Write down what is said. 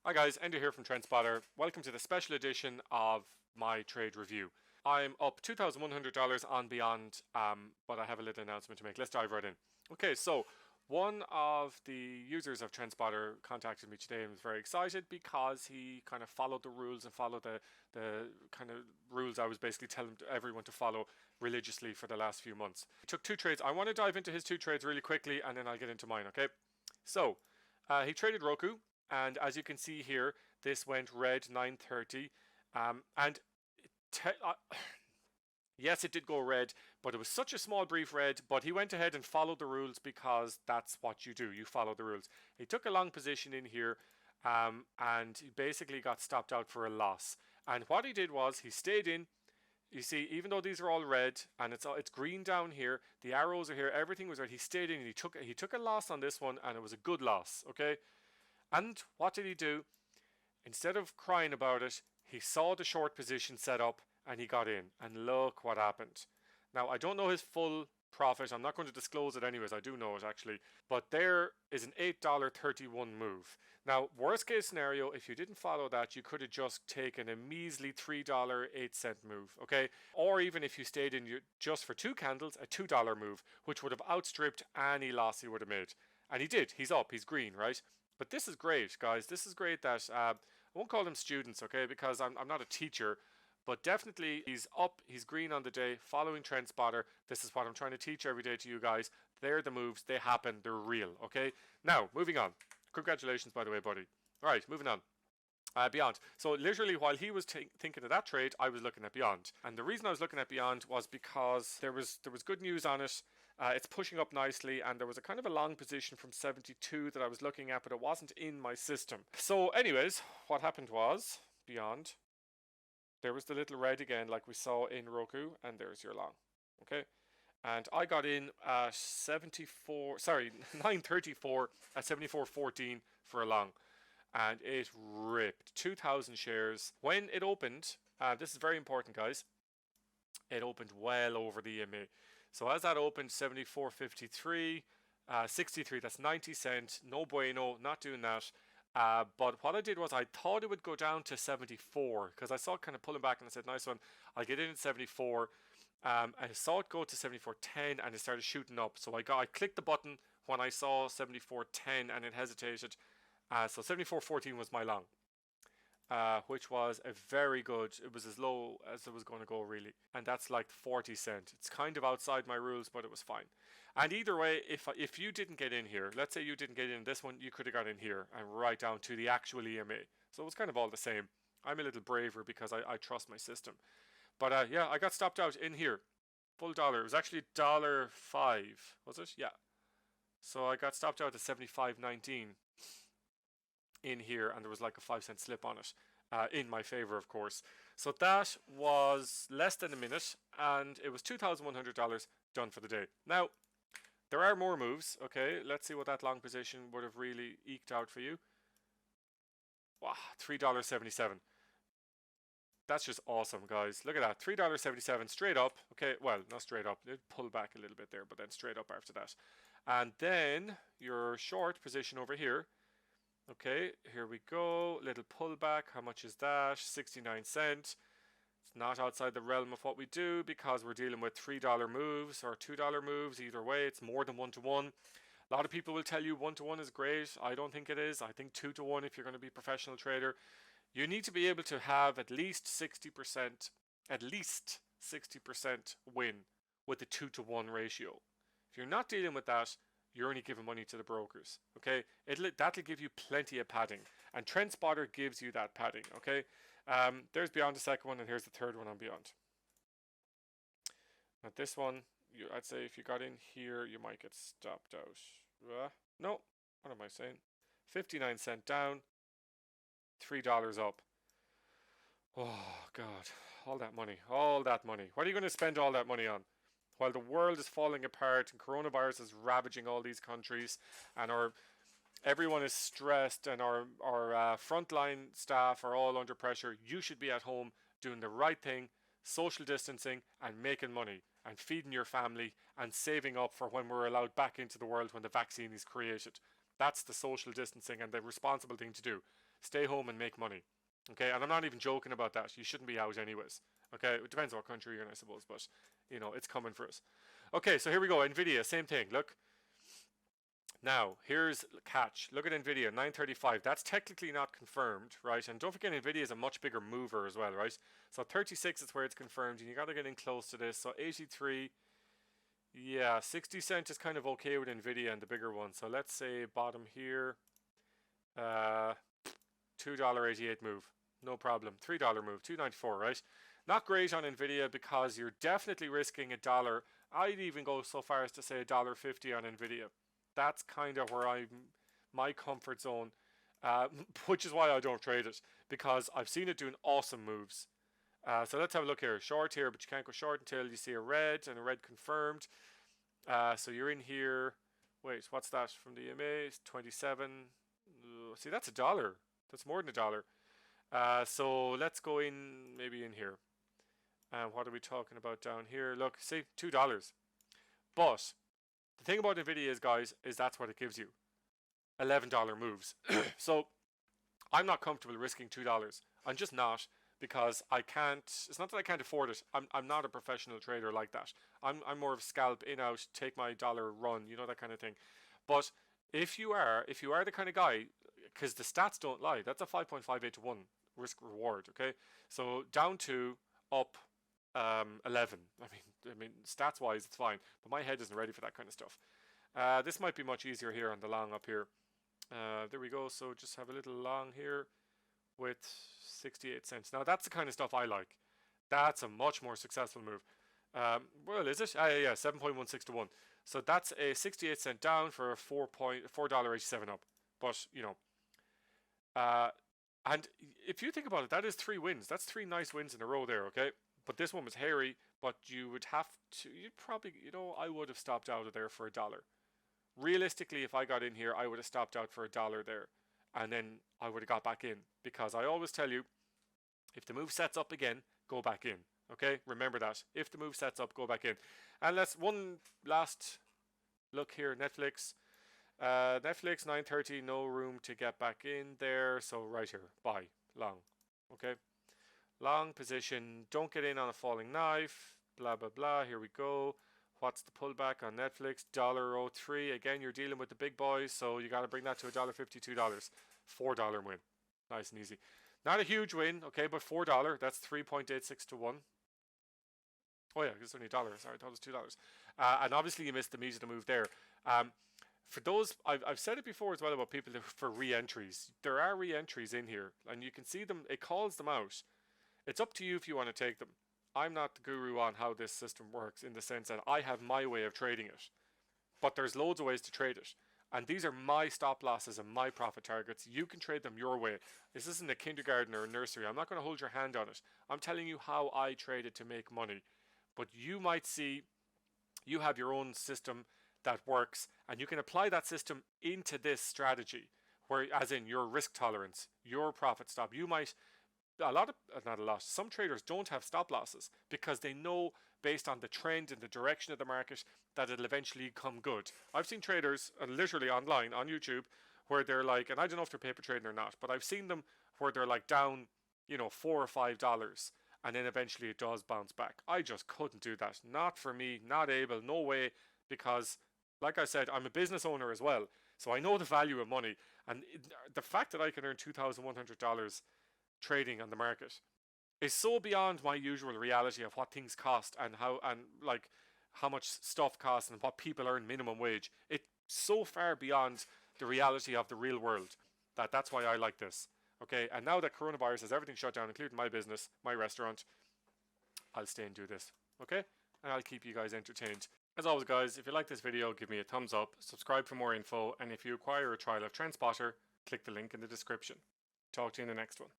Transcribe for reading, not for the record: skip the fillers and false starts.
Hi guys, Enda here from TrendSpotter. Welcome to the special edition of my trade review. I'm up $2,100 on BYND, but I have a little announcement to make. Let's dive right in. Okay, so one of the users of TrendSpotter contacted me today and was very excited because he kind of followed the rules and followed the kind of rules I was basically telling everyone to follow religiously for the last few months. He took 2 trades. I want to dive into his 2 trades really quickly and then I'll get into mine, okay? So, he traded Roku. And as you can see here, this went red 9:30, and yes, it did go red, but it was such a small brief red. But he went ahead and followed the rules because that's what you do. You follow the rules. He took a long position in here, and he basically got stopped out for a loss. And what he did was he stayed in. You see, even though these are all red and it's green down here, the arrows are here, everything was red. He stayed in. And he took a loss on this one, and it was a good loss. Okay. And what did he do? Instead of crying about it, he saw the short position set up and he got in. And look what happened. Now, I don't know his full profit. I'm not going to disclose it anyways. I do know it actually. But there is an $8.31 move. Now, worst case scenario, if you didn't follow that, you could have just taken a measly $3.08 move, okay? Or even if you stayed in just for 2 candles, a $2 move, which would have outstripped any loss he would have made. And he did. He's up. He's green, right? But this is great, guys. This is great that I won't call them students, okay, because I'm not a teacher, but definitely he's up, he's green on the day, following TrendSpotter. This is what I'm trying to teach every day to you guys. They're the moves, they happen, they're real, okay? Now, moving on. Congratulations, by the way, buddy. All right, moving on. BYND. So literally while he was thinking of that trade, I was looking at BYND. And the reason I was looking at BYND was because there was good news on it. It's pushing up nicely, and there was a kind of a long position from 72 that I was looking at, but it wasn't in my system. So anyways, what happened was, BYND, there was the little red again like we saw in Roku, and there's your long, okay? And I got in at 934 at 74.14 for a long, and it ripped 2,000 shares. When it opened, this is very important, guys, it opened well over the EMA. So as that opened, 74.53, 63, that's 90 cents. No bueno, not doing that. But what I did was I thought it would go down to 74 because I saw it kind of pulling back and I said, nice one. I'll get in at 74. I saw it go to 74.10 and it started shooting up. So I clicked the button when I saw 74.10 and it hesitated. So 74.14 was my long. Which was a very good, it was as low as it was going to go really, and that's like 40 cents. It's kind of outside my rules, but it was fine. And either way, if you didn't get in here, let's say you didn't get in this one, you could have got in here and right down to the actual EMA. So it was kind of all the same. I'm a little braver because I trust my system. But yeah, I got stopped out in here. Full dollar. It was actually $1.05, was it? Yeah. So I got stopped out at 75.19 in here, and there was like a 5-cent slip on it, in my favor, of course. So that was less than a minute, and it was $2,100 done for the day. Now, there are more moves, okay? Let's see what that long position would have really eked out for you. Wow, $3.77. That's just awesome, guys. Look at that, $3.77 straight up. Okay, well, not straight up. It pulled back a little bit there, but then straight up after that. And then your short position over here. Okay, here we go. Little pullback. How much is that? 69 cents. It's not outside the realm of what we do because we're dealing with $3 moves or $2 moves. Either way, it's more than 1-to-1. A lot of people will tell you 1-to-1 is great. I don't think it is. I think 2-to-1 if you're going to be a professional trader. You need to be able to have at least 60% win with the 2-to-1 ratio. If you're not dealing with that, you're only giving money to the brokers, okay? That'll give you plenty of padding, and TrendSpotter gives you that padding, okay? There's BYND the second one, and here's the third one on BYND. Now this one, I'd say if you got in here, you might get stopped out. No, what am I saying? 59 cents down, $3 up. Oh God, all that money. What are you going to spend all that money on? While the world is falling apart and coronavirus is ravaging all these countries, and everyone is stressed, and our frontline staff are all under pressure, you should be at home doing the right thing, social distancing, and making money. and feeding your family and saving up for when we're allowed back into the world when the vaccine is created. That's the social distancing and the responsible thing to do. Stay home and make money. Okay, and I'm not even joking about that. You shouldn't be out anyways. Okay, it depends what country you're in, I suppose, but you know, it's coming for us. Okay, so here we go. Nvidia, same thing. Look. Now, here's catch. Look at Nvidia, 935. That's technically not confirmed, right? And don't forget, Nvidia is a much bigger mover as well, right? So 36 is where it's confirmed, and you got to get in close to this. So 83, yeah, 60 cent is kind of okay with Nvidia and the bigger one. So let's say bottom here, $2.88 move, no problem. $3 move, 2.94, right? Not great on Nvidia because you're definitely risking $1. I'd even go so far as to say $1.50 on Nvidia. That's kind of where my comfort zone, which is why I don't trade it, because I've seen it doing awesome moves. So let's have a look here. Short here, but you can't go short until you see a red and a red confirmed. So you're in here. Wait, what's that from the EMA? It's 27. See, that's $1. That's more than $1. So let's go in maybe in here. What are we talking about down here? Look, see, $2. But the thing about Nvidia is, guys, is that's what it gives you. $11 moves. So I'm not comfortable risking $2. I'm just not, because I can't. It's not that I can't afford it. I'm not a professional trader like that. I'm more of a scalp in out, take my dollar, run, you know, that kind of thing. But if you are the kind of guy, because the stats don't lie, that's a 5.58 to 1 risk reward. Okay, so down to up 11. I mean, stats wise it's fine, but my head isn't ready for that kind of stuff. This might be much easier here on the long up here. There we go. So just have a little long here with 68 cents. Now that's the kind of stuff I like. That's a much more successful move. Well, is it? Yeah, 7.16 to 1. So that's a 68 cent down for a $4.87 up. But you know, and if you think about it, that is 3 wins. That's 3 nice wins in a row there. Okay. But this one was hairy, but you would have to, you'd probably, you know, I would have stopped out of there for $1. Realistically, if I got in here, I would have stopped out for $1 there. And then I would have got back in. Because I always tell you, if the move sets up again, go back in. Okay? Remember that. If the move sets up, go back in. And let's, one last look here. Netflix. Netflix, 930, no room to get back in there. So right here, buy, long. Okay? Long position, don't get in on a falling knife, blah, blah, blah. Here we go. What's the pullback on Netflix? $1.03. Again, you're dealing with the big boys, so you got to bring that to $1.52. $4 win. Nice and easy. Not a huge win, okay, but $4. That's 3.86 to 1. Oh, yeah, it's only $1. Sorry, I thought it was $2. And obviously, you missed the meat of the move there. For those, I've said it before as well about people for re-entries. There are re-entries in here, and you can see them, it calls them out. It's up to you if you want to take them. I'm not the guru on how this system works, in the sense that I have my way of trading it. But there's loads of ways to trade it. And these are my stop losses and my profit targets. You can trade them your way. This isn't a kindergarten or a nursery. I'm not going to hold your hand on it. I'm telling you how I trade it to make money. But you might see, you have your own system that works, and you can apply that system into this strategy, where, as in your risk tolerance, your profit stop. You might, some traders don't have stop losses because they know, based on the trend and the direction of the market, that it'll eventually come good. I've seen traders, literally online on YouTube, where they're like, and I don't know if they're paper trading or not, but I've seen them where they're like down, you know, $4 or $5, and then eventually it does bounce back. I just couldn't do that. Not for me, not able, no way, because like I said, I'm a business owner as well, so I know the value of money, and the fact that I can earn $2,100 trading on the market is so beyond my usual reality of what things cost and how much stuff costs and what people earn minimum wage. It's so far beyond the reality of the real world that's why I like this. Okay, and now that coronavirus has everything shut down, including my business, my restaurant, I'll stay and do this. Okay, and I'll keep you guys entertained. As always, guys, if you like this video, give me a thumbs up, subscribe for more info, and if you require a trial of TrendSpotter, click the link in the description. Talk to you in the next one.